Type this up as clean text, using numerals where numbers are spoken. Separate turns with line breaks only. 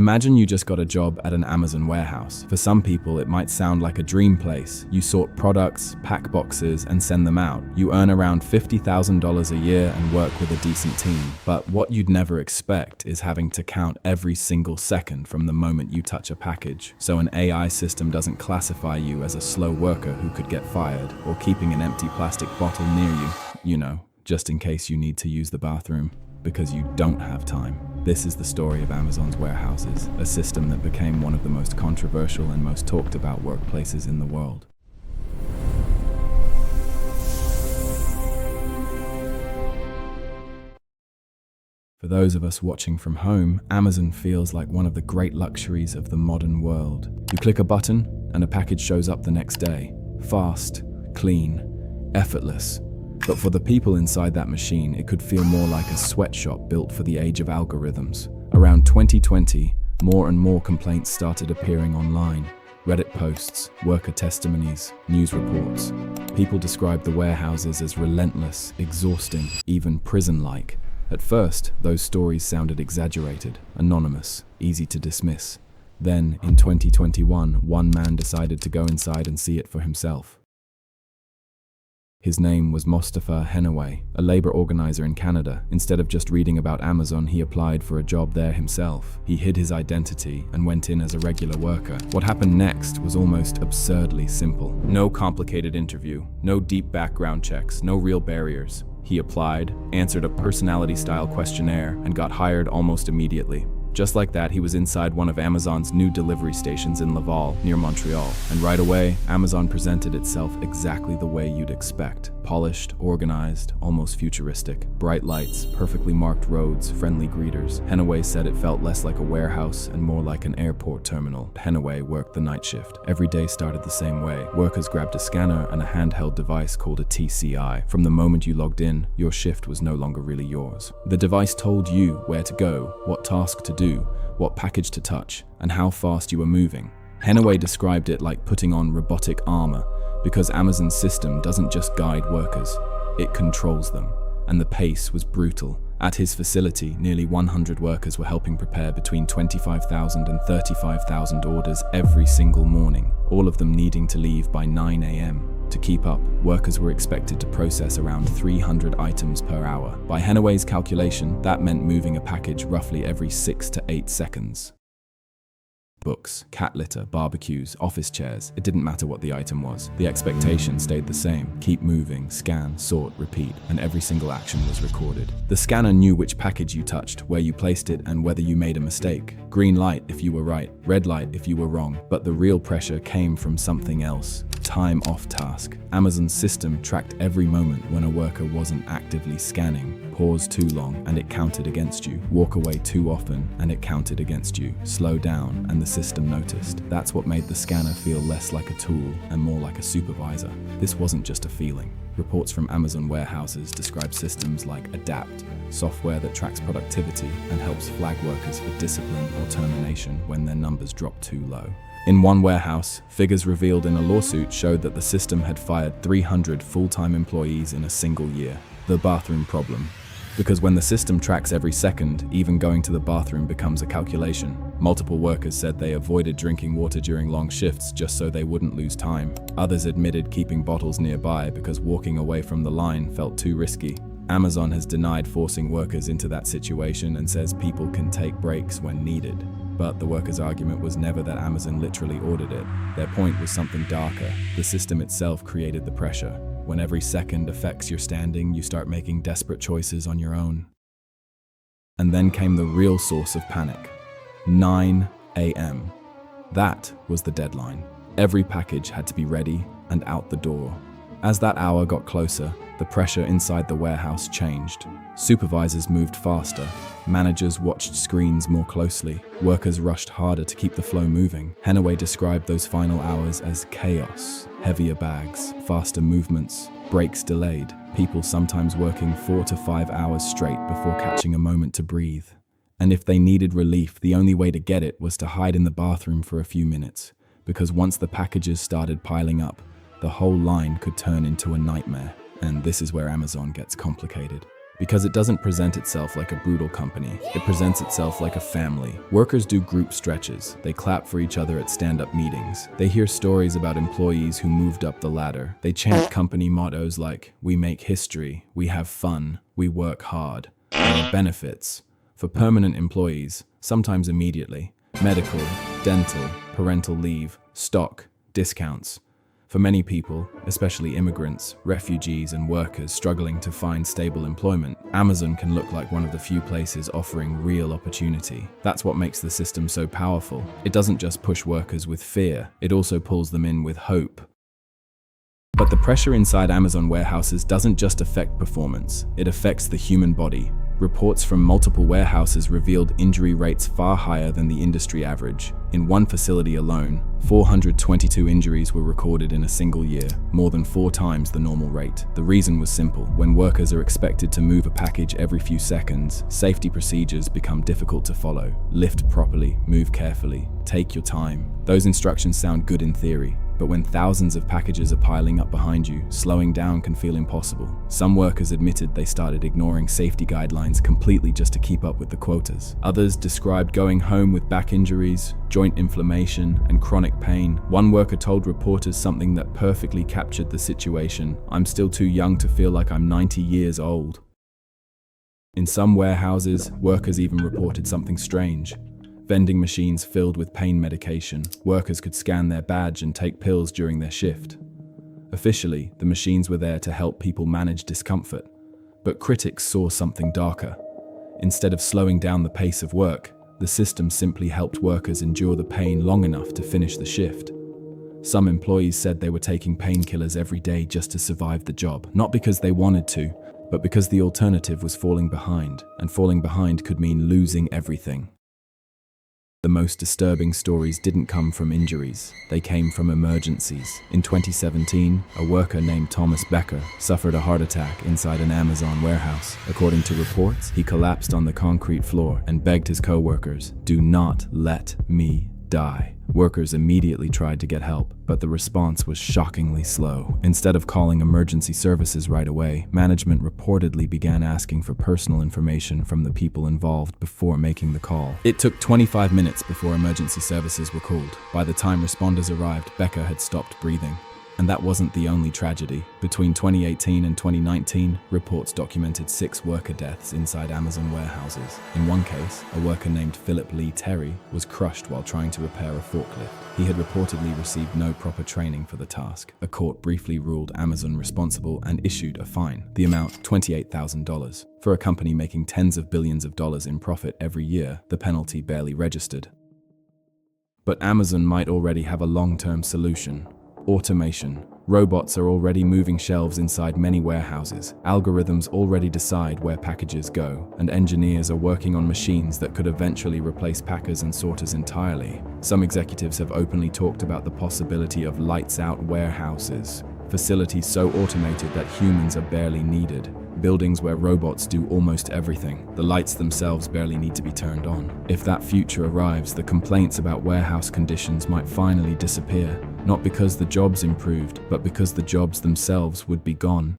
Imagine you just got a job at an Amazon warehouse. For some people, it might sound like a dream place. You sort products, pack boxes, and send them out. You earn around $50,000 a year and work with a decent team. But what you'd never expect is having to count every single second from the moment you touch a package. So an AI system doesn't classify you as a slow worker who could get fired, or keeping an empty plastic bottle near you. You know, just in case you need to use the bathroom, because you don't have time. This is the story of Amazon's warehouses, a system that became one of the most controversial and most talked about workplaces in the world. For those of us watching from home, Amazon feels like one of the great luxuries of the modern world. You click a button and a package shows up the next day. Fast, clean, effortless. But for the people inside that machine, it could feel more like a sweatshop built for the age of algorithms. Around 2020, more and more complaints started appearing online. Reddit posts, worker testimonies, news reports. People described the warehouses as relentless, exhausting, even prison-like. At first, those stories sounded exaggerated, anonymous, easy to dismiss. Then, in 2021, one man decided to go inside and see it for himself. His name was Mustafa Henaway, a labor organizer in Canada. Instead of just reading about Amazon, he applied for a job there himself. He hid his identity and went in as a regular worker. What happened next was almost absurdly simple. No complicated interview, no deep background checks, no real barriers. He applied, answered a personality-style questionnaire, and got hired almost immediately. Just like that, he was inside one of Amazon's new delivery stations in Laval, near Montreal. And right away, Amazon presented itself exactly the way you'd expect. Polished, organized, almost futuristic. Bright lights, perfectly marked roads, friendly greeters. Henaway said it felt less like a warehouse and more like an airport terminal. Henaway worked the night shift. Every day started the same way. Workers grabbed a scanner and a handheld device called a TCI. From the moment you logged in, your shift was no longer really yours. The device told you where to go, what task to do, what package to touch, and how fast you were moving. Henaway described it like putting on robotic armor, because Amazon's system doesn't just guide workers, it controls them. And the pace was brutal. At his facility, nearly 100 workers were helping prepare between 25,000 and 35,000 orders every single morning, all of them needing to leave by 9 a.m. To keep up, workers were expected to process around 300 items per hour. By Henaway's calculation, that meant moving a package roughly every 6 to 8 seconds. Books, cat litter, barbecues, office chairs, it didn't matter what the item was. The expectation stayed the same. Keep moving, scan, sort, repeat, and every single action was recorded. The scanner knew which package you touched, where you placed it, and whether you made a mistake. Green light if you were right, red light if you were wrong. But the real pressure came from something else. Time off task. Amazon's system tracked every moment when a worker wasn't actively scanning. Pause too long and it counted against you. Walk away too often and it counted against you. Slow down and the system noticed. That's what made the scanner feel less like a tool and more like a supervisor. This wasn't just a feeling. Reports from Amazon warehouses describe systems like Adapt, software that tracks productivity and helps flag workers for discipline or termination when their numbers drop too low. In one warehouse, figures revealed in a lawsuit showed that the system had fired 300 full-time employees in a single year. The bathroom problem. Because when the system tracks every second, even going to the bathroom becomes a calculation. Multiple workers said they avoided drinking water during long shifts just so they wouldn't lose time. Others admitted keeping bottles nearby because walking away from the line felt too risky. Amazon has denied forcing workers into that situation and says people can take breaks when needed. But the workers' argument was never that Amazon literally ordered it. Their point was something darker. The system itself created the pressure. When every second affects your standing, you start making desperate choices on your own. And then came the real source of panic. 9 a.m. That was the deadline. Every package had to be ready and out the door. As that hour got closer, the pressure inside the warehouse changed. Supervisors moved faster. Managers watched screens more closely. Workers rushed harder to keep the flow moving. Henaway described those final hours as chaos. Heavier bags, faster movements, breaks delayed. People sometimes working 4 to 5 hours straight before catching a moment to breathe. And if they needed relief, the only way to get it was to hide in the bathroom for a few minutes. Because once the packages started piling up, the whole line could turn into a nightmare. And this is where Amazon gets complicated. Because it doesn't present itself like a brutal company. It presents itself like a family. Workers do group stretches. They clap for each other at stand-up meetings. They hear stories about employees who moved up the ladder. They chant company mottos like, "We make history, we have fun, we work hard." There are benefits. For permanent employees, sometimes immediately. Medical, dental, parental leave, stock, discounts. For many people, especially immigrants, refugees, and workers struggling to find stable employment, Amazon can look like one of the few places offering real opportunity. That's what makes the system so powerful. It doesn't just push workers with fear, it also pulls them in with hope. But the pressure inside Amazon warehouses doesn't just affect performance, it affects the human body. Reports from multiple warehouses revealed injury rates far higher than the industry average. In one facility alone, 422 injuries were recorded in a single year, more than 4 times the normal rate. The reason was simple. When workers are expected to move a package every few seconds, safety procedures become difficult to follow. Lift properly, move carefully, take your time. Those instructions sound good in theory, but when thousands of packages are piling up behind you, slowing down can feel impossible. Some workers admitted they started ignoring safety guidelines completely just to keep up with the quotas. Others described going home with back injuries, joint inflammation, and chronic pain. One worker told reporters something that perfectly captured the situation: "I'm still too young to feel like I'm 90 years old." In some warehouses, workers even reported something strange. Vending machines filled with pain medication. Workers could scan their badge and take pills during their shift. Officially, the machines were there to help people manage discomfort. But critics saw something darker. Instead of slowing down the pace of work, the system simply helped workers endure the pain long enough to finish the shift. Some employees said they were taking painkillers every day just to survive the job, not because they wanted to, but because the alternative was falling behind, and falling behind could mean losing everything. The most disturbing stories didn't come from injuries, they came from emergencies. In 2017, a worker named Thomas Becker suffered a heart attack inside an Amazon warehouse. According to reports, he collapsed on the concrete floor and begged his co-workers, "Do not let me die." Workers immediately tried to get help, but the response was shockingly slow. Instead of calling emergency services right away, management reportedly began asking for personal information from the people involved before making the call. It took 25 minutes before emergency services were called. By the time responders arrived, Becker had stopped breathing. And that wasn't the only tragedy. Between 2018 and 2019, reports documented 6 worker deaths inside Amazon warehouses. In one case, a worker named Philip Lee Terry was crushed while trying to repair a forklift. He had reportedly received no proper training for the task. A court briefly ruled Amazon responsible and issued a fine, the amount $28,000. For a company making tens of billions of dollars in profit every year, the penalty barely registered. But Amazon might already have a long-term solution. Automation. Robots are already moving shelves inside many warehouses. Algorithms already decide where packages go, and engineers are working on machines that could eventually replace packers and sorters entirely. Some executives have openly talked about the possibility of lights-out warehouses, facilities so automated that humans are barely needed. Buildings where robots do almost everything. The lights themselves barely need to be turned on. If that future arrives, the complaints about warehouse conditions might finally disappear. Not because the jobs improved, but because the jobs themselves would be gone.